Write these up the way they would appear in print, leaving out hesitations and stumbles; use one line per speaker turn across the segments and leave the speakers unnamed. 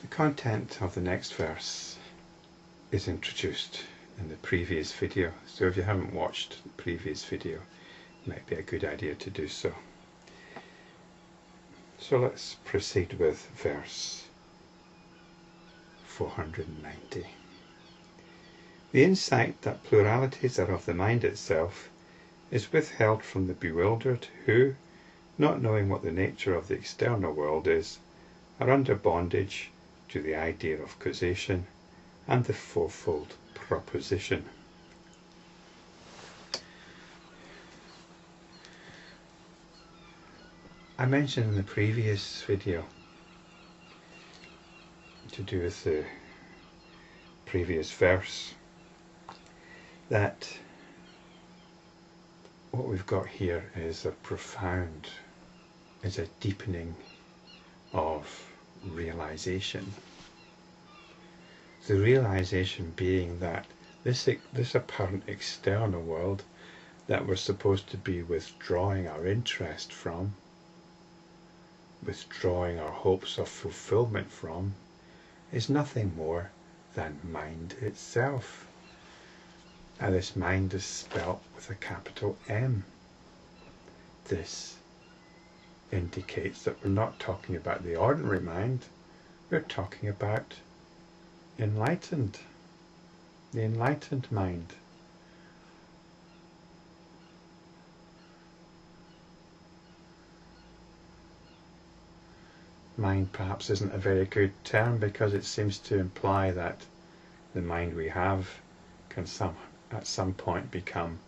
The content of the next verse is introduced in the previous video, so if you haven't watched the previous video, it might be a good idea to do so. So let's proceed with verse 490. The insight that pluralities are of the mind itself is withheld from the bewildered who, not knowing what the nature of the external world is, are under bondage to the idea of causation and the fourfold proposition. I mentioned in the previous video, to do with the previous verse, that what we've got here is a deepening of realization. The realization being that this apparent external world that we're supposed to be withdrawing our interest from, withdrawing our hopes of fulfillment from, is nothing more than mind itself. And this mind is spelt with a capital M. This indicates that we're not talking about the ordinary mind, we're talking about the enlightened mind. Mind perhaps isn't a very good term because it seems to imply that the mind we have can at some point become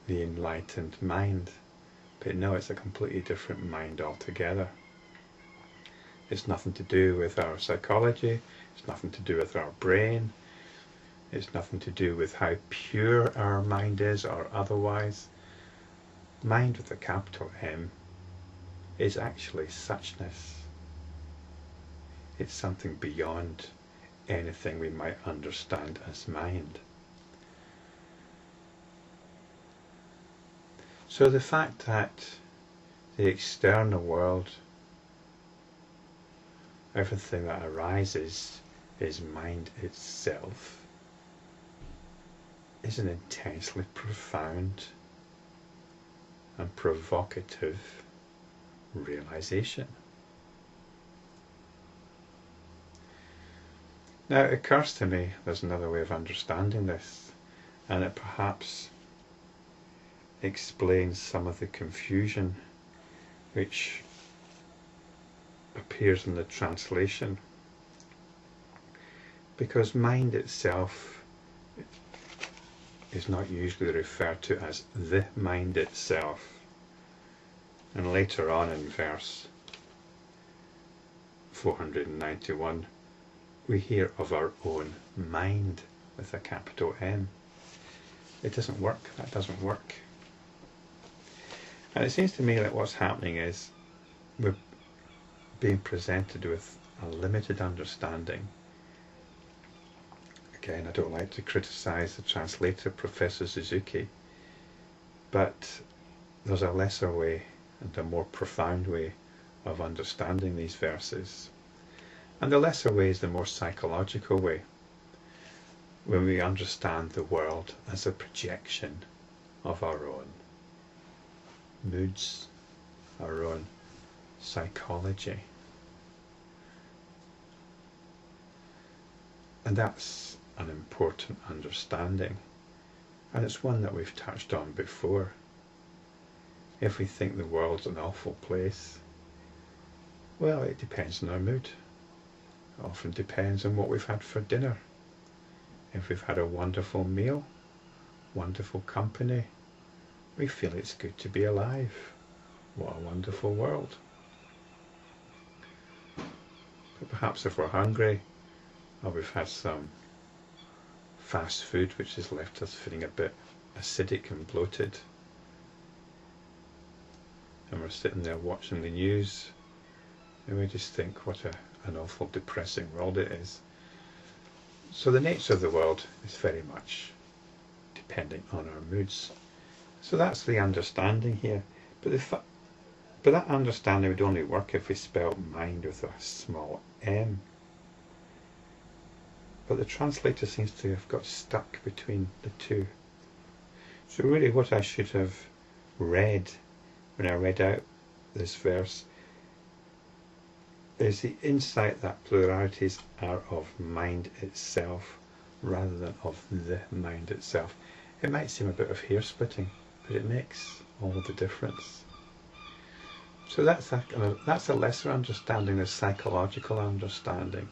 the enlightened mind. But no, it's a completely different mind altogether. It's nothing to do with our psychology, it's nothing to do with our brain, it's nothing to do with how pure our mind is or otherwise. Mind with a capital M is actually suchness. It's something beyond anything we might understand as mind. So the fact that the external world, everything that arises, is mind itself, is an intensely profound and provocative realization. Now it occurs to me there's another way of understanding this, and it perhaps explains some of the confusion which appears in the translation, because mind itself is not usually referred to as the mind itself, and later on in verse 491 we hear of our own mind with a capital M. It doesn't work, that doesn't work. And it seems to me that what's happening is we're being presented with a limited understanding. Again, I don't like to criticize the translator, Professor Suzuki, but there's a lesser way and a more profound way of understanding these verses. And the lesser way is the more psychological way, when we understand the world as a projection of our own moods, our own psychology. And that's an important understanding, and it's one that we've touched on before. If we think the world's an awful place, well, it depends on our mood. It often depends on what we've had for dinner. If we've had a wonderful meal, wonderful company, we feel it's good to be alive. What a wonderful world. But perhaps if we're hungry, or we've had some fast food which has left us feeling a bit acidic and bloated, and we're sitting there watching the news, and we just think what an awful depressing world it is. So the nature of the world is very much depending on our moods. So that's the understanding here. But that understanding would only work if we spelt mind with a small m. but the translator seems to have got stuck between the two. So really what I should have read when I read out this verse is the insight that pluralities are of mind itself rather than of the mind itself. It might seem a bit of hair splitting, but it makes all the difference. So that's a lesser understanding, a psychological understanding,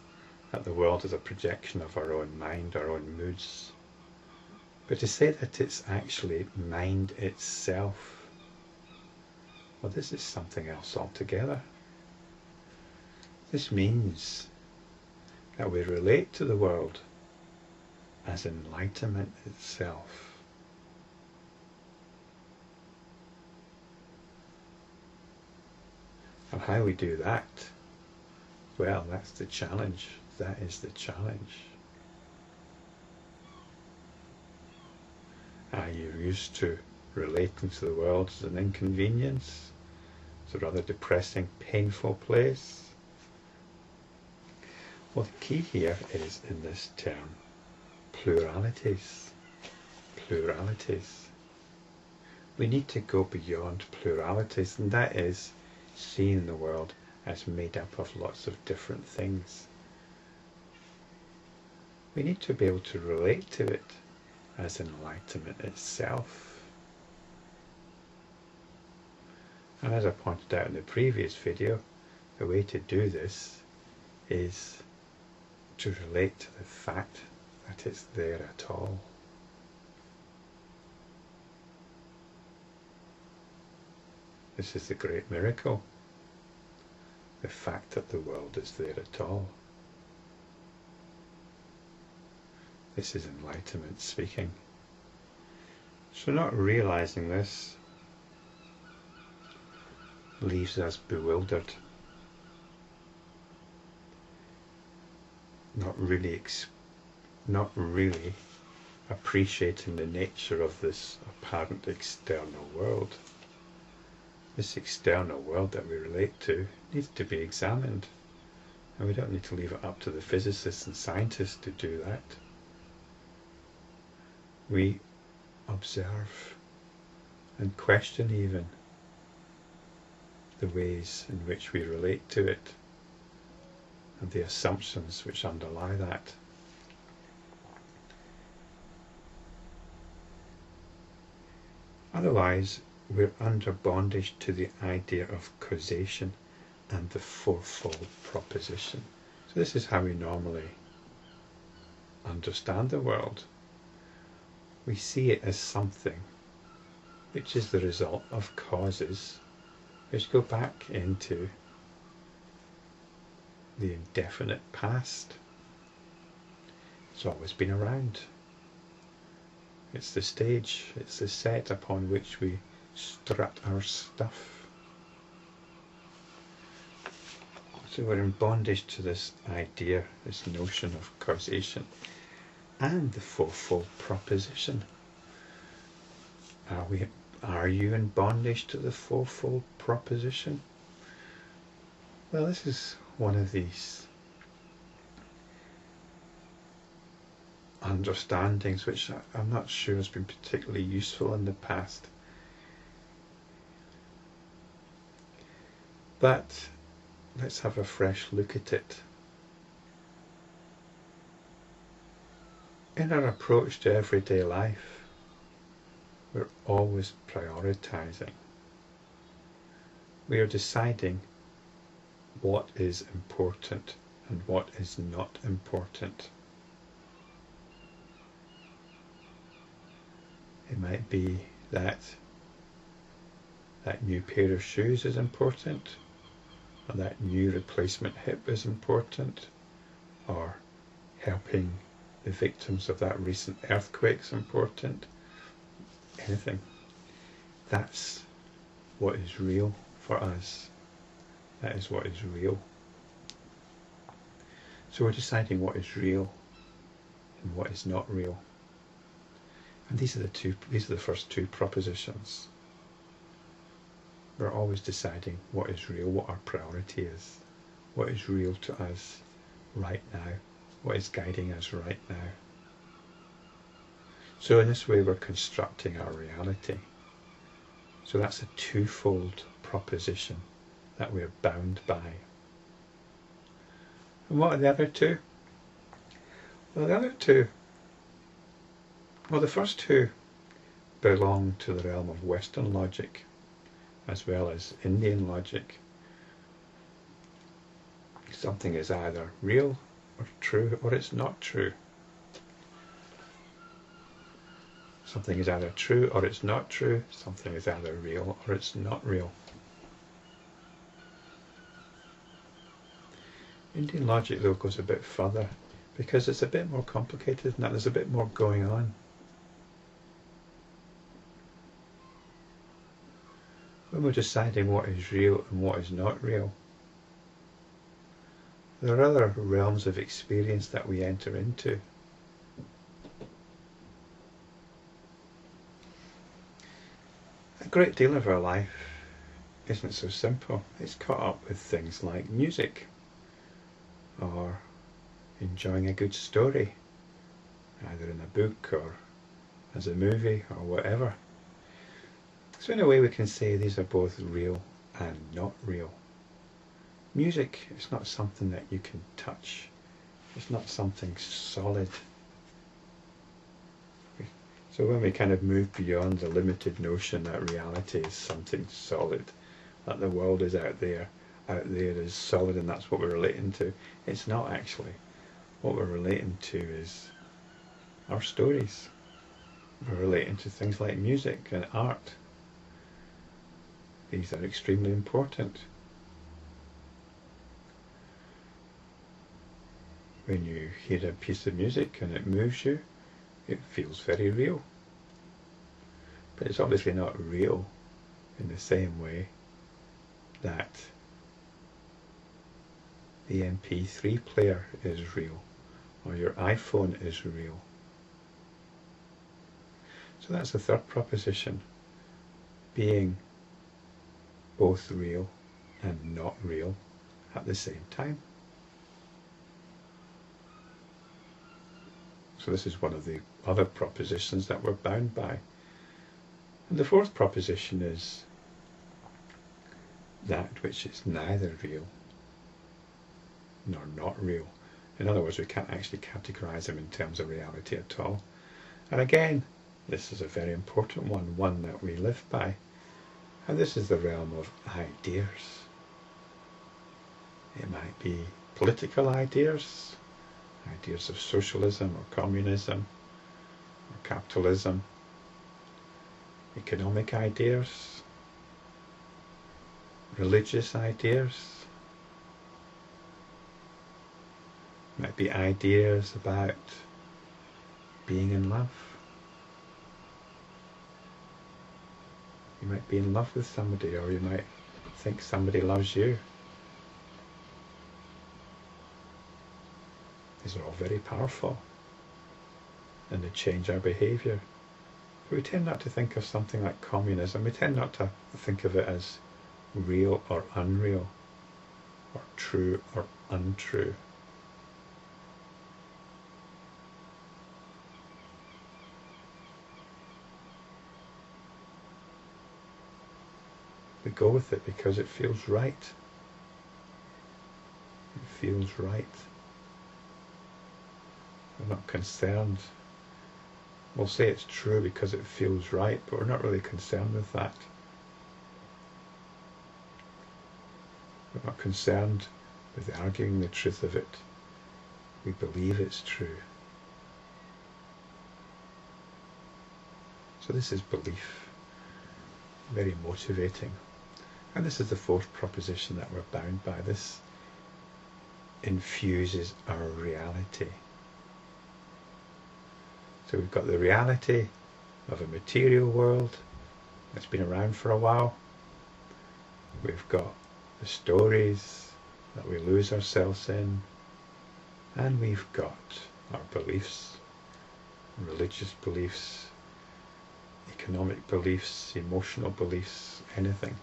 that the world is a projection of our own mind, our own moods. But to say that it's actually mind itself, well, this is something else altogether. This means that we relate to the world as enlightenment itself. And how we do that, well, that's the challenge. That is the challenge. Are you used to relating to the world as an inconvenience? It's a rather depressing, painful place. Well, the key here is in this term, pluralities. Pluralities. We need to go beyond pluralities, and that is seeing the world as made up of lots of different things. We need to be able to relate to it as enlightenment itself. And as I pointed out in the previous video, the way to do this is to relate to the fact that it's there at all. This is the great miracle, the fact that the world is there at all. This is enlightenment speaking. So not realizing this leaves us bewildered, not really appreciating the nature of this apparent external world. This external world that we relate to needs to be examined, and we don't need to leave it up to the physicists and scientists to do that. We observe and question even the ways in which we relate to it and the assumptions which underlie that. Otherwise, we're under bondage to the idea of causation and the fourfold proposition. So this is how we normally understand the world. We see it as something which is the result of causes which go back into the indefinite past. It's always been around. It's the stage, it's the set upon which we strut our stuff. So we're in bondage to this idea, this notion of causation and the fourfold proposition. Are you in bondage to the fourfold proposition? Well, this is one of these understandings which I'm not sure has been particularly useful in the past. But let's have a fresh look at it. In our approach to everyday life, we're always prioritizing. We are deciding what is important and what is not important. It might be that new pair of shoes is important, or that new replacement hip is important, or helping the victims of that recent earthquake is important. Anything. That's what is real for us. That is what is real. So we're deciding what is real and what is not real. And these are the first two propositions. We're always deciding what is real, what our priority is, what is real to us right now, what is guiding us right now. So in this way we're constructing our reality. So that's a twofold proposition that we're bound by. And what are the other two? Well, the first two belong to the realm of Western logic as well as Indian logic. Something is either real or true, or it's not true. Something is either true or it's not true. Something is either real or it's not real. Indian logic, though, goes a bit further because it's a bit more complicated than that. There's a bit more going on. When we're deciding what is real and what is not real, there are other realms of experience that we enter into. A great deal of our life isn't so simple. It's caught up with things like music or enjoying a good story, either in a book or as a movie or whatever. So in a way we can say these are both real and not real. Music is not something that you can touch. It's not something solid. So when we kind of move beyond the limited notion that reality is something solid, that the world is out there is solid and that's what we're relating to, it's not actually. What we're relating to is our stories. We're relating to things like music and art. These are extremely important. When you hear a piece of music and it moves you, it feels very real. But it's obviously not real in the same way that the MP3 player is real or your iPhone is real. So that's the third proposition, being both real and not real at the same time. So this is one of the other propositions that we're bound by. And the fourth proposition is that which is neither real nor not real. In other words, we can't actually categorize them in terms of reality at all. And again, this is a very important one that we live by. And this is the realm of ideas. It might be political ideas, ideas of socialism or communism or capitalism, economic ideas, religious ideas. It might be ideas about being in love. You might be in love with somebody, or you might think somebody loves you. These are all very powerful and they change our behaviour. But we tend not to think of something like communism. We tend not to think of it as real or unreal, or true or untrue. We go with it because it feels right. It feels right. We're not concerned. We'll say it's true because it feels right, but we're not really concerned with that. We're not concerned with arguing the truth of it. We believe it's true. So this is belief. Very motivating. And this is the fourth proposition that we're bound by. This infuses our reality. So we've got the reality of a material world that's been around for a while. We've got the stories that we lose ourselves in. And we've got our beliefs, religious beliefs, economic beliefs, emotional beliefs, anything.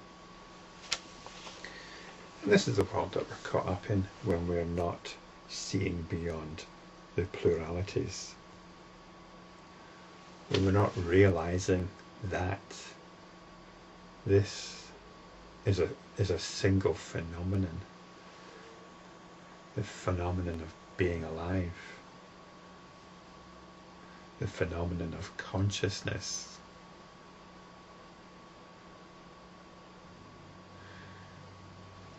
And this is the world that we're caught up in when we're not seeing beyond the pluralities, when we're not realizing that this is a single phenomenon, the phenomenon of being alive, the phenomenon of consciousness.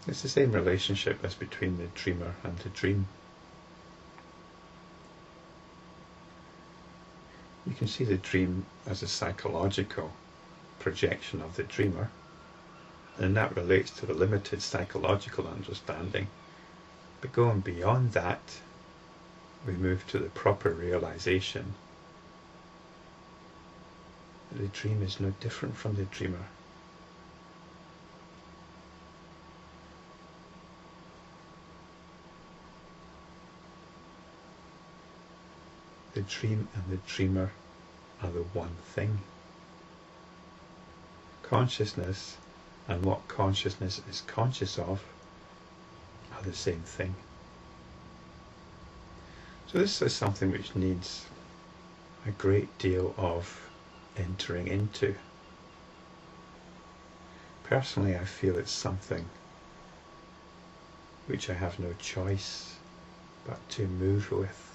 It's the same relationship as between the dreamer and the dream. You can see the dream as a psychological projection of the dreamer, and that relates to the limited psychological understanding. But going beyond that, we move to the proper realization that the dream is no different from the dreamer. The dream and the dreamer are the one thing. Consciousness and what consciousness is conscious of are the same thing. So this is something which needs a great deal of entering into. Personally, I feel it's something which I have no choice but to move with.